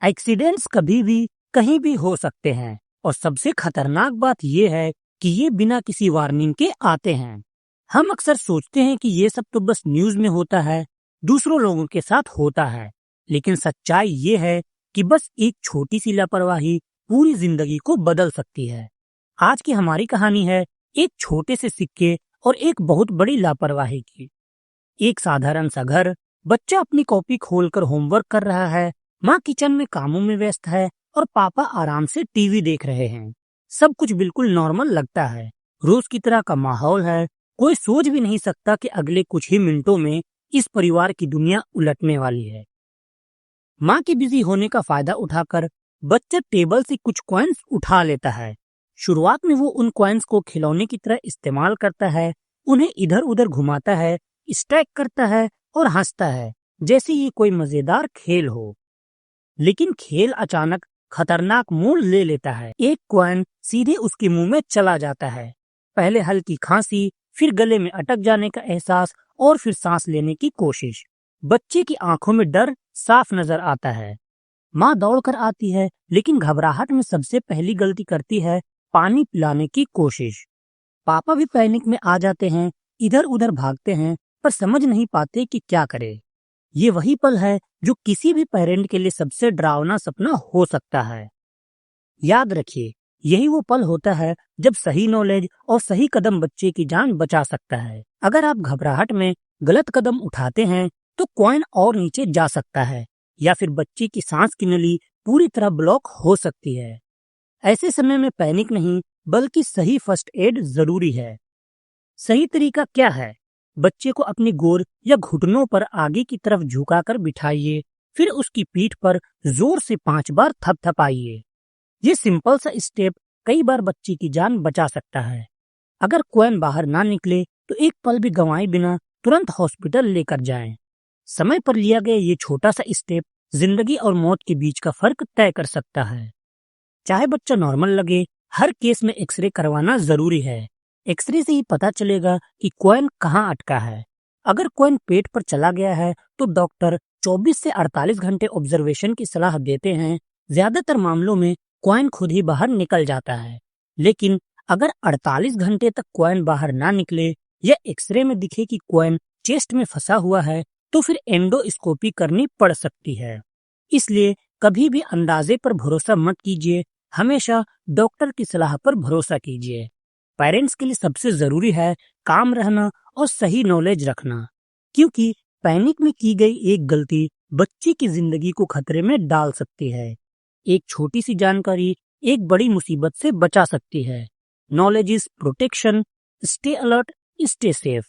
Accidents कभी भी कहीं भी हो सकते हैं और सबसे खतरनाक बात यह है कि ये बिना किसी वार्निंग के आते हैं। हम अक्सर सोचते हैं कि ये सब तो बस न्यूज में होता है, दूसरों लोगों के साथ होता है, लेकिन सच्चाई ये है कि बस एक छोटी सी लापरवाही पूरी जिंदगी को बदल सकती है। आज की हमारी कहानी है एक छोटे से सिक्के और एक बहुत बड़ी लापरवाही की। एक साधारण सा घर, बच्चा अपनी कॉपी खोलकर होमवर्क कर रहा है, माँ किचन में कामों में व्यस्त है और पापा आराम से टीवी देख रहे हैं। सब कुछ बिल्कुल नॉर्मल लगता है, रोज की तरह का माहौल है। कोई सोच भी नहीं सकता कि अगले कुछ ही मिनटों में इस परिवार की दुनिया उलटने वाली है। माँ के बिजी होने का फायदा उठाकर बच्चा टेबल से कुछ कॉइन्स उठा लेता है। शुरुआत में वो उन कॉइन्स को खिलौने की तरह इस्तेमाल करता है, उन्हें इधर उधर घुमाता है, स्टैक करता है और हंसता है जैसे ये कोई मजेदार खेल हो। लेकिन खेल अचानक खतरनाक मोड़ ले लेता है। एक कॉइन सीधे उसके मुंह में चला जाता है। पहले हल्की खांसी, फिर गले में अटक जाने का एहसास और फिर सांस लेने की कोशिश। बच्चे की आंखों में डर साफ नजर आता है। माँ दौड़कर आती है, लेकिन घबराहट में सबसे पहली गलती करती है पानी पिलाने की कोशिश। पापा भी पैनिक में आ जाते हैं, इधर उधर भागते हैं, पर समझ नहीं पाते कि क्या करे। ये वही पल है जो किसी भी पेरेंट के लिए सबसे डरावना सपना हो सकता है। याद रखिए, यही वो पल होता है जब सही नॉलेज और सही कदम बच्चे की जान बचा सकता है। अगर आप घबराहट में गलत कदम उठाते हैं तो कॉइन और नीचे जा सकता है या फिर बच्चे की सांस की नली पूरी तरह ब्लॉक हो सकती है। ऐसे समय में पैनिक नहीं, बल्कि सही फर्स्ट एड जरूरी है। सही तरीका क्या है? बच्चे को अपनी गोद या घुटनों पर आगे की तरफ झुकाकर बिठाइए, फिर उसकी पीठ पर जोर से 5 बार थपथपाइए। ये सिंपल सा स्टेप कई बार बच्चे की जान बचा सकता है। अगर कॉइन बाहर ना निकले तो एक पल भी गंवाए बिना तुरंत हॉस्पिटल लेकर जाएं। समय पर लिया गया ये छोटा सा स्टेप जिंदगी और मौत के बीच का फर्क तय कर सकता है। चाहे बच्चा नॉर्मल लगे, हर केस में एक्सरे करवाना जरूरी है। एक्सरे से ही पता चलेगा कि कॉइन कहाँ अटका है। अगर कॉइन पेट पर चला गया है तो डॉक्टर 24 से 48 घंटे ऑब्जर्वेशन की सलाह देते हैं। ज्यादातर मामलों में कॉइन खुद ही बाहर निकल जाता है, लेकिन अगर 48 घंटे तक कॉइन बाहर ना निकले या एक्सरे में दिखे कि कॉइन चेस्ट में फंसा हुआ है तो फिर एंडोस्कोपी करनी पड़ सकती है। इसलिए कभी भी अंदाजे पर भरोसा मत कीजिए, हमेशा डॉक्टर की सलाह पर भरोसा कीजिए। पेरेंट्स के लिए सबसे जरूरी है काम रहना और सही नॉलेज रखना, क्योंकि पैनिक में की गई एक गलती बच्चे की जिंदगी को खतरे में डाल सकती है। एक छोटी सी जानकारी एक बड़ी मुसीबत से बचा सकती है। Knowledge is protection. Stay alert, stay safe.